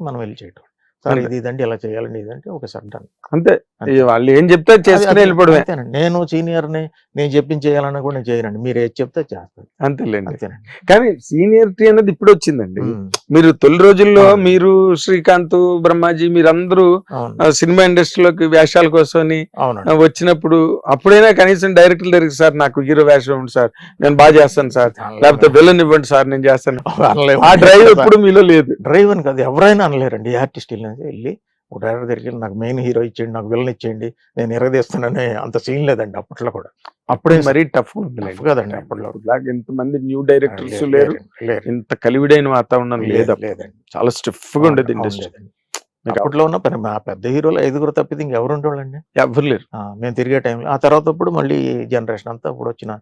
మనం వెళ్ళి చేయటం. సార్ అంతే. ఇదండి ఇలా చేయాలండి ఇదంటే ఒకసారి డన్. అంతే అంతే. వాళ్ళు ఏం చెప్తే చేసుకుని వెళ్ళిపోవడమే. అంతేనండి. నేను సీనియర్‌ని నేను చెప్పింది చేయాలన్నా కూడా నేను చేయనండి. మీరు ఏది చెప్తే అది చేస్తాను. అంతేలేండి. అంతేనండి. కానీ సీనియరిటీ అనేది ఇప్పుడు వచ్చిందండి. హ్మ్. మీరు తొలి రోజుల్లో అవును. మీరు శ్రీకాంత్, బ్రహ్మాజీ మీరందరూ అవును. సినిమా ఇండస్ట్రీలోకి వేషాల కోసమని అవునండి. వచ్చినప్పుడు అప్పుడైనా కనీసం డైరెక్టర్ దగ్గరికి సార్ నాకు హీరో వేషం ఇవ్వండి సార్, నేను బాగా చేస్తాను సార్, లేకపోతే విలన్ ఇవ్వండి సార్ నేను చేస్తాను, అనలేము. ఆ డ్రైవ్ ఎప్పుడు మీలో లేదు. డ్రైవ్ అని కాదు ఎవరైనా అనలేరండి. ఈ ఆర్టిస్ట్ వెళ్ళి ఒక డైరెక్టర్ దగ్గరికి నాకు మెయిన్ హీరో ఇచ్చేయండి, నాకు విలన్ ఇచ్చేయండి, నేను ఎరగదీస్తానని అంత సీన్ లేదండి అప్పట్లో కూడా. అప్పుడే మరీ టఫ్ టఫ్ కదండి అప్పట్లో. ఇంతమంది న్యూ డైరెక్టర్స్ లేరు, లేరు. ఇంత కలివిడైన వాతావరణం లేదు, లేదండి. చాలా స్టిఫ్ గా ఉండేది ఇండస్ట్రీ. అప్పట్లో ఉన్న పని మా పెద్ద హీరోలు 5 తప్పితే ఇంకెవరు ఉండేవాళ్ళండి. ఎవరు లేరు. మేము తిరిగే టైంలో ఆ తర్వాత ఇప్పుడు మళ్ళీ జనరేషన్ అంతా ఇప్పుడు వచ్చిన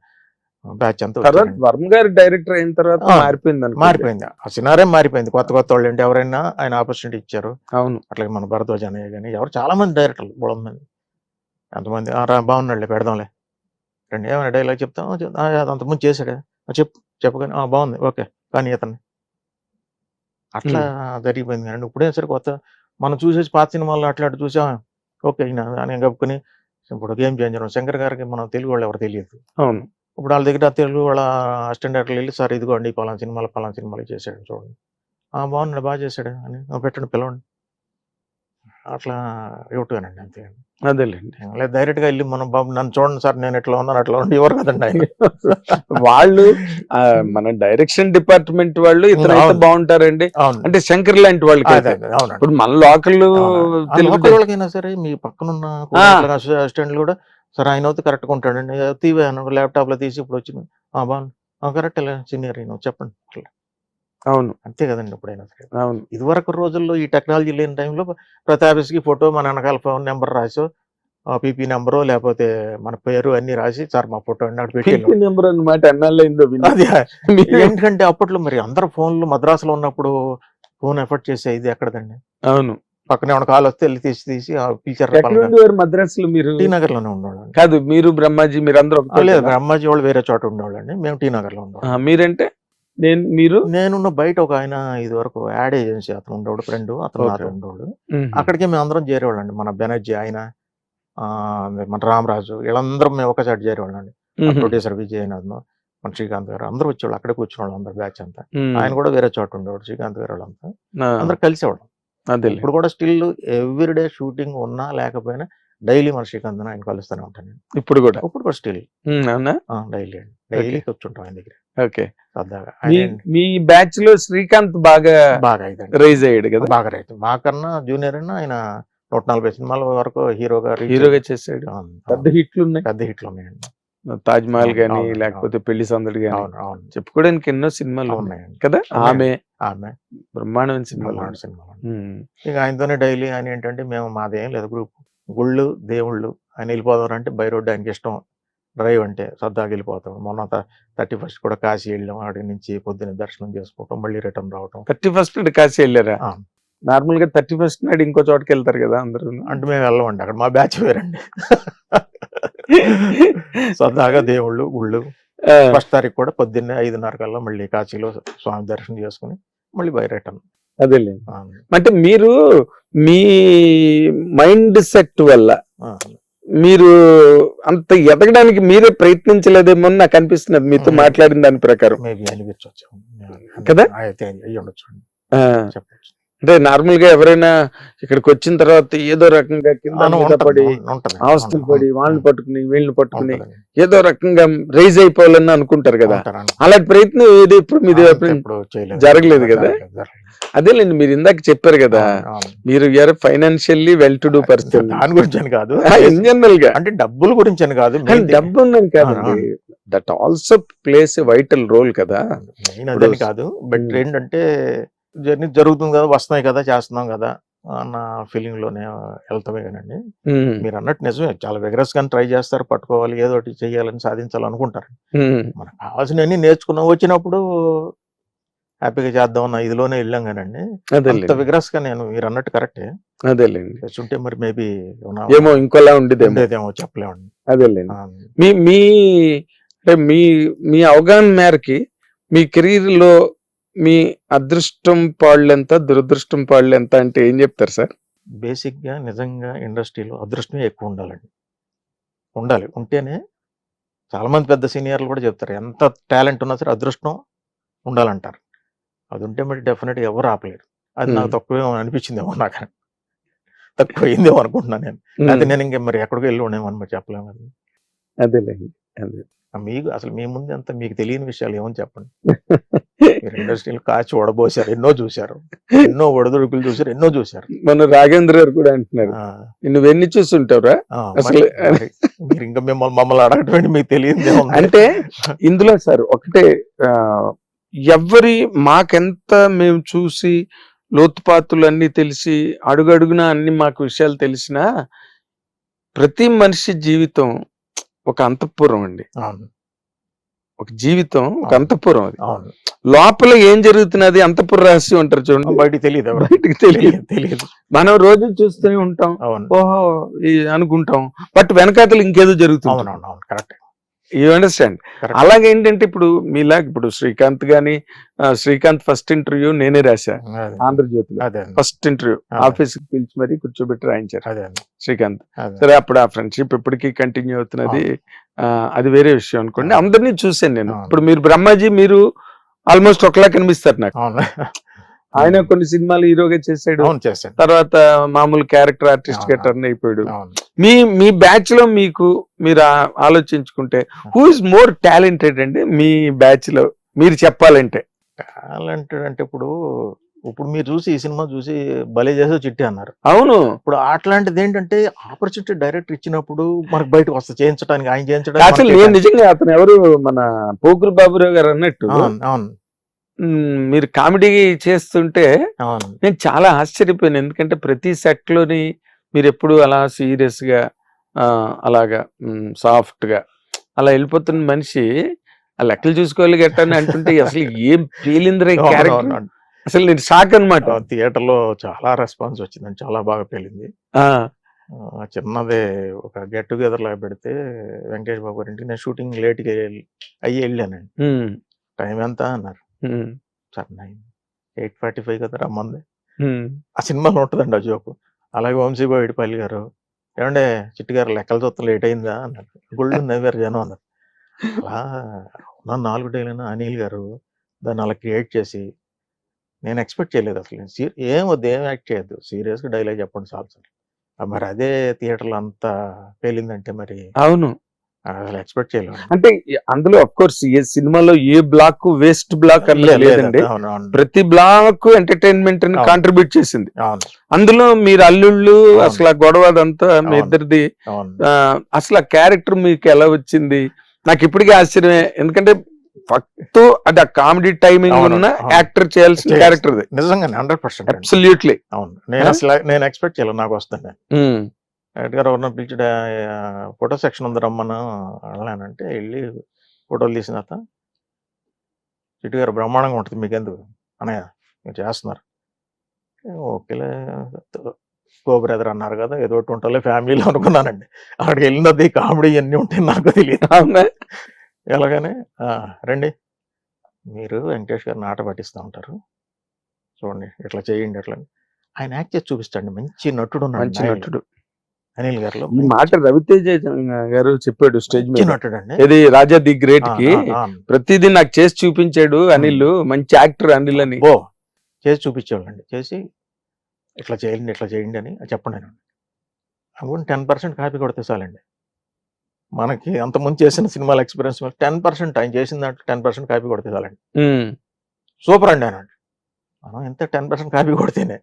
బ్యాచ్ అంతా తర్వాత వచ్చారండి. వర్మ గారి డైరెక్టర్ అయిన తర్వాత మారిపోయింది. మారిపోయింది ఆ సినారే మారిపోయింది. కొత్త వాళ్ళు అంటే ఎవరైనా ఆయన ఆపర్చునిటీ ఇచ్చారు. అవును. అట్లాగే మన భరద్వాజ్ అన్నయ్య కానీ ఎవరు చాలా మంది డైరెక్టర్లు బోళం మంది ఎంతమంది బాగున్నాడులే పెడదాంలే రండి ఏమైనా డైలాగ్ చెప్తాం అంతకుముందు చేశాడు చెప్పగానే బాగుంది ఓకే కానీ ఇతన్ని అట్లా జరిగిపోయింది. కానీ ఇప్పుడే సరే కొత్త మనం చూసేసి పాత సినిమాల్లో అట్లా చూసా ఓకే అని కప్పుకొని ఇప్పుడు గేమ్ చేంజర్ శంకర్ గారికి మనం తెలుగు వాళ్ళు ఎవరు తెలియదు. అవును. ఇప్పుడు వాళ్ళ దగ్గర తెలుగు వాళ్ళ అసిస్టెంట్ డైరెక్టర్లు వెళ్ళి సార్ ఇదిగోండి పలానా సినిమాలు చేశాడు చూడండి బాగున్నాడు బాగా చేశాడు అని పెట్టండి పిలవండి అట్లా ఇవ్వటమేనండి అంతే. అదేలేండి. లేదు డైరెక్ట్గా వెళ్ళి మనం బాబు నన్ను చూడండి సార్ నేను ఎట్లా ఉన్నాను అట్లా ఉండి ఎవరు కదండి ఆయన. వాళ్ళు మన డైరెక్షన్ డిపార్ట్మెంట్ వాళ్ళు ఇతనైతే బాగుంటారండి అంటే శంకర్ లాంటి వాళ్ళకి. ఇప్పుడు మన లోకల్ తెలుగు వాళ్ళకైనా సరే మీ పక్కనున్న అసిస్టెంట్లు కూడా సార్ ఆయన అయితే కరెక్ట్గా ఉంటాడండి తీవే ల్యాప్టాప్ లో తీసి ఇప్పుడు వచ్చింది బాగుంది కరెక్ట్ సీనియర్ చెప్పండి అట్లా. అవును అంతే కదండి ఎప్పుడైనా సరే. అవును. ఇదివరకు రోజుల్లో ఈ టెక్నాలజీ లేని టైంలో ప్రతి ఆఫీస్కి ఫోటో మన వెనకాల phone number Raso PP number లేకపోతే మన పేరు అన్ని రాసి సార్ మా ఫోటో అన్నాడు పెట్టి నెంబర్ అన్నమాట. ఎందుకంటే అప్పట్లో మరి అందరు ఫోన్లు మద్రాసులో ఉన్నప్పుడు ఫోన్ ఎఫర్ట్ చేసే ఇది ఎక్కడదండి. అవును. పక్కనే ఉన్న కాల్ వస్తే వెళ్ళి తీసి పిలిచారు. మద్రాసులో మీరు టీ నగర్ లోనే ఉండేవాళ్ళం కాదు, మీరు బ్రహ్మాజీ మీరందరూ? లేదు బ్రహ్మాజీ వాళ్ళు వేరే చోట ఉండేవాళ్ళండి, మేము టీ నగర్ లో ఉండేవాళ్ళం. మీరంటే నేనున్న బయట ఒక ఆయన ఇది వరకు యాడ్ ఏజెన్సీ అతను ఉండేవాడు ఫ్రెండ్ అతను నాతో ఉండేవాడు. అక్కడికి మేము అందరం చేరేవాళ్ళండి. మన బెనర్జీ ఆయన మన రామరాజు వీళ్ళందరం మేము ఒకసారి చేరేవాళ్ళం అండి. ప్రొడ్యూసర్ విజయనాథ్ మన శ్రీకాంత్ గారు అందరూ వచ్చేవాళ్ళు. అక్కడే కూర్చునేవాళ్ళు అందరు బ్యాచ్ అంతా. ఆయన కూడా వేరే చోట ఉండేవాడు శ్రీకాంత్ గారు వాళ్ళంతా అందరు కలిసేవాళ్ళం. ఇప్పుడు కూడా స్టిల్ ఎవ్రీడే షూటింగ్ ఉన్నా లేకపోయినా డైలీ మన శ్రీకాంత్ ఆయన కలుస్తూనే ఉంటాను. ఇప్పుడు కూడా స్టిల్ డైలీ కూర్చుంటాం ఆయన దగ్గర. ఓకే. మీ బ్యాచ్ లో శ్రీకాంత్ బాగా రైజ్ అయ్యాడు కదా? బాగా రైజ్. మాకన్నా జూనియర్ అయినా ఆయన 140 సినిమాల వరకు హీరోగా చేశాడు. పెద్ద హిట్లు ఉన్నాయండి. తాజ్ మహల్ గానీ లేకపోతే పెళ్లి సందడి గానీ చెప్పుకోవడానికి ఎన్నో సినిమాలు ఉన్నాయండి కదా. ఆమె బ్రహ్మాండమైన సినిమాలు. ఇక ఆయనతోనే డైలీ ఆయన ఏంటంటే మేము మాదేం లేదు గ్రూప్ గుళ్ళు దేవుళ్ళు ఆయన వెళ్ళిపోదాం అంటే బై రోడ్డు ఆయనకి ఇష్టం. డ్రైవ్ అంటే సరదాగా వెళ్ళిపోతాం. మొన్న 31st కూడా కాశీ వెళ్ళాం. అక్కడి నుంచి పొద్దున్న దర్శనం చేసుకోవటం మళ్ళీ రిటర్న్ రావటం. 31st కాశీ వెళ్ళారా? నార్మల్ గా 31st నాడు ఇంకో చోటకి వెళ్తారు కదా అందరూ. అంటే మేము వెళ్ళమండి, అక్కడ మా బ్యాచ్ వేరండి. సరదాగా దేవుళ్ళు గుళ్ళు. 1st తారీఖు కూడా పొద్దున్నే 5:30 కల్లా మళ్ళీ కాశీలో స్వామి దర్శనం చేసుకుని మళ్ళీ బై రిటర్న్. అదేలే. అంటే మీరు మీ మైండ్ సెట్ వల్ల మీరు అంత ఎదగడానికి మీరే ప్రయత్నించలేదేమో నాకు అనిపిస్తున్నది మీతో మాట్లాడిన దాని ప్రకారం. అనిపించవచ్చు కదా. చెప్పచ్చు. అంటే నార్మల్ గా ఎవరైనా ఇక్కడికి వచ్చిన తర్వాత ఏదో రకంగా కింద పడి అవస్థలు పడి వాళ్ళని పట్టుకుని వీళ్ళని పట్టుకుని ఏదో రకంగా రైజ్ అయిపోవాలని అనుకుంటారు కదా. అలాంటి ప్రయత్నం ఏది ఇప్పుడు మీది జరగలేదు కదా. అదేలేండి, మీరు ఇందాక చెప్పారు కదా మీరు financially well to do person. దాని గురించి అని కాదు, ఇన్ జనరల్ గా అంటే డబ్బుల గురించి అని కాదు. డబ్బు ఉందని కాదండి, that also plays a vital role కదా. అదని కాదు, బట్ ఏంటంటే జర్నీ జరుగుతుంది కదా, వస్తున్నాయి కదా, చేస్తున్నాం కదా అన్న ఫీలింగ్ లోనే వెళ్తామే కానండి. మీరు అన్నట్టు నిజమే, చాలా విగరస్ గానే ట్రై చేస్తారు, పట్టుకోవాలి ఏదో ఒకటి చెయ్యాలని సాధించాలనుకుంటారు. మనకు కావాల్సినవన్నీ నేర్చుకున్నాం, వచ్చినప్పుడు హ్యాపీగా చేద్దాం అన్న ఇదిలోనే వెళ్ళాం కానండి. అంత విగరస్ గా నేను మీరు అన్నట్టు కరెక్టే. అదేలేండి. ఉంటే మరి మేబీ ఏమో ఇంకోలా ఉండేదేమో చెప్పలేమండి. అదేలేండి. మీ అవగాహన మేరకి మీ కెరీర్ లో మీ అదృష్టం పాళ్ళు ఎంత, దురదృష్టం పాళ్ళు ఎంత అంటే ఏం చెప్తారు సార్? బేసిక్ గా నిజంగా ఇండస్ట్రీలో అదృష్టమే ఎక్కువ ఉండాలండి. ఉండాలి. ఉంటేనే చాలా మంది పెద్ద సీనియర్లు కూడా చెప్తారు. ఎంత టాలెంట్ ఉన్నా సరే అదృష్టం ఉండాలంటారు. అది ఉంటే మరి డెఫినెట్ గా ఎవరు ఆపలేరు. అది నాకు తక్కువేమో అనిపించిందేమో, నాకు తక్కువ అయిందేమో అనుకుంటున్నాను నేను. అయితే నేను ఇంకా మరి ఎక్కడికి వెళ్ళి ఉండేమో అని మరి చెప్పలేము కదా. అదేలేండి, అదే. మీకు అసలు మీ ముందు అంత మీకు తెలియని విషయాలు ఏమని చెప్పండి. మీరు ఇండస్ట్రీలో కాచి వడబోసారు, ఎన్నో చూశారు, ఎన్నో ఒడదుడుకులు చూశారు, ఎన్నో చూశారు. మన రాఘేంద్ర గారు కూడా అంటున్నారు నువ్వెన్ని చూస్తుంటావురా అసలు. మీరు ఇంకా మమ్మల్ని అడగటం మీకు తెలియదు అంటే ఇందులో సార్ ఒకటే, మాకెంత మేము చూసి లోతుపాతులు అన్ని తెలిసి అడుగడుగునా అన్ని మాకు విషయాలు తెలిసినా ప్రతి మనిషి జీవితం ఒక అంతఃపురం అండి. ఒక జీవితం ఒక అంతఃపురం. అది లోపల ఏం జరుగుతున్నది అంతఃపుర రహస్యం అంటారు చూడండి, బయటికి తెలియదు, బయటికి తెలియదు. మనం రోజు చూస్తూనే ఉంటాం, ఓహో అనుకుంటాం, బట్ వెనకాతలు ఇంకేదో జరుగుతుంది. Correct, you understand. అలాగే ఏంటంటే ఇప్పుడు ఇప్పుడు శ్రీకాంత్ గాని, శ్రీకాంత్ ఫస్ట్ ఇంటర్వ్యూ నేనే రాశా ఆంధ్రజ్యోతిలో. ఫస్ట్ ఇంటర్వ్యూ ఆఫీస్ కి పిలిచి మరీ కూర్చోబెట్టి రాయించారు శ్రీకాంత్. సరే అప్పుడు ఆ ఫ్రెండ్షిప్ ఇప్పటికీ కంటిన్యూ అవుతున్నది, అది వేరే విషయం అనుకోండి. అందరినీ చూసాను నేను. ఇప్పుడు మీరు బ్రహ్మాజీ, మీరు ఆల్మోస్ట్ ఒకలా కనిపిస్తారు నాకు. ఆయన కొన్ని సినిమాలు హీరోగా చేశాడు, తర్వాత మామూలు క్యారెక్టర్ ఆర్టిస్ట్ గా టర్న్ అయిపోయాడు. మీ బ్యాచ్ లో మీరు ఆలోచించుకుంటే హూ ఇస్ మోర్ టాలెంటెడ్ అండి మీ బ్యాచ్ లో మీరు చెప్పాలంటే? టాలెంటెడ్ అంటే ఇప్పుడు మీరు చూసి ఈ సినిమా చూసి భలే చేసే చిట్టి అన్నారు. అవును, ఇప్పుడు అట్లాంటిది ఏంటంటే ఆపర్చునిటీ డైరెక్టర్ ఇచ్చినప్పుడు మనకు బయటకు వస్తే చేయించడానికి, ఆయన చేయించడానికి. అసలు నేను నిజంగా అతను ఎవరు, మన పోకురు బాబురావు గారు అన్నట్టు, అవును మీరు కామెడీ చేస్తుంటే నేను చాలా ఆశ్చర్యపోయాను. ఎందుకంటే ప్రతి సెట్ లోని మీరు ఎప్పుడు అలా సీరియస్ గా, అలాగా సాఫ్ట్ గా అలా వెళ్ళిపోతున్న మనిషి ఆ లెక్కలు చూసుకోవాలి గట్టని అంటుంటే అసలు ఏం పేలిందిరా క్యారెక్టర్. అసలు నేను షాక్ అనమాట. థియేటర్ లో చాలా రెస్పాన్స్ వచ్చిందండి, చాలా బాగా పేలింది. చిన్నదే ఒక గెట్ టుగెదర్ లాగా పెడితే వెంకటేష్ బాబు గారి ఇంటికి నేను షూటింగ్ లేట్ గా అయ్యి వెళ్ళానండి. టైం ఎంత అన్నారు, సార్ 8:45 కదా రమ్మంది. ఆ సినిమాలో ఉంటుందండి ఆ జోకు. అలాగే వంశీబాయిడిపల్లి గారు, ఏమంటే చిట్టి గారు లెక్కల చూస్తే లేట్ అయిందా అన్నారు. గుళ్ళు నవ్వారు జనం అన్నారు. అలా ఉన్న 4 డైలైనా అనిల్ గారు దాన్ని అలా క్రియేట్ చేసి, నేను ఎక్స్పెక్ట్ చేయలేదు అసలు. ఏం వద్దు, ఏం యాక్ట్ చేయొద్దు, సీరియస్ గా డైలాగ్ చెప్పండి చాలు సార్. మరి అదే థియేటర్లో అంత పేలిందంటే మరి అవును అసలు ఎక్స్పెక్ట్ చేయలేదు. అంటే అందులో అఫ్ కోర్స్ ఏ సినిమాలో ఏ బ్లాక్ వేస్ట్ బ్లాక్ అన్నది లేదండి. ప్రతి బ్లాక్ ఎంటర్టైన్మెంట్ ని కాంట్రిబ్యూట్ చేసింది. అందులో మీరు అల్లుళ్ళు, అసలు ఆ గొడవ అదంతా మీ ఇద్దరిది, అసలు ఆ క్యారెక్టర్ మీకు ఎలా వచ్చింది నాకు ఇప్పటికీ ఆశ్చర్యమే. ఎందుకంటే ఫస్ట్ అది ఆ కామెడీ టైమింగ్ ఉన్న యాక్టర్ చేయాల్సిన క్యారెక్టర్ నిజంగా 100%. అబ్సల్యూట్లీ. అవును, నేను ఎక్స్పెక్ట్ చేయలేదు నాకు వస్తుంది. డైరెక్టర్ గారు ఎవరన్నా పిలిచి ఫోటో సెక్షన్ ఉంది రమ్మను వెళ్ళానంటే వెళ్ళి ఫోటోలు తీసిన తర్వాత, చిట్టి గారు బ్రహ్మాండంగా ఉంటుంది, మీకెందుకు అన్నయ్య మీరు చేస్తున్నారు, ఓకేలే కో బ్రదర్ అన్నారు కదా, ఏదో ఒకటి ఉంటుందిలే ఫ్యామిలీలో అనుకున్నానండి. అక్కడికి వెళ్ళినది కామెడీ అన్నీ ఉంటాయి నాకు తెలియదు. ఎలాగనే రండి మీరు వెంకటేష్ గారిని ఆట పట్టిస్తూ ఉంటారు, చూడండి ఇట్లా చేయండి, అట్లా ఆయన యాక్ట్ చేసి చూపిస్తాండి, మంచి నటుడు, మంచి నటుడు అనిల్ గారు. ఈ మాట రవితేజ గారు చెప్పాడు స్టేజ్ మీద, నటుడు అండి, ఇది రాజా ది గ్రేట్ కి ప్రతిదీ నాకు చేసి చూపించాడు అనిల్, మంచి యాక్టర్ అనిల్ అని. చేసి చూపించేవాళ్ళండి, చేసి ఇట్లా చేయండి ఇట్లా చేయండి అని చెప్పండి అని అనుకుని 10% కాపీ కొడితే చాలండి. మనకి అంతకుముందు చేసిన సినిమాల ఎక్స్పీరియన్స్ 10% ఆయన చేసిన దాంట్లో 10% కాపీ కొడితే చాలండి, సూపర్ అండి అనండి. ఎంత 10% కాపీ కొడితేనే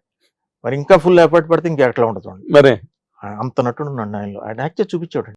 మరి ఇంకా ఫుల్ ఎఫర్ట్ పడితే ఇంకా ఎట్లా ఉంటుంది మరి. అంత నటుడు ఉన్నాడు ఆయనలో, ఆయన యాక్ట్ చేసి చూపించాడు.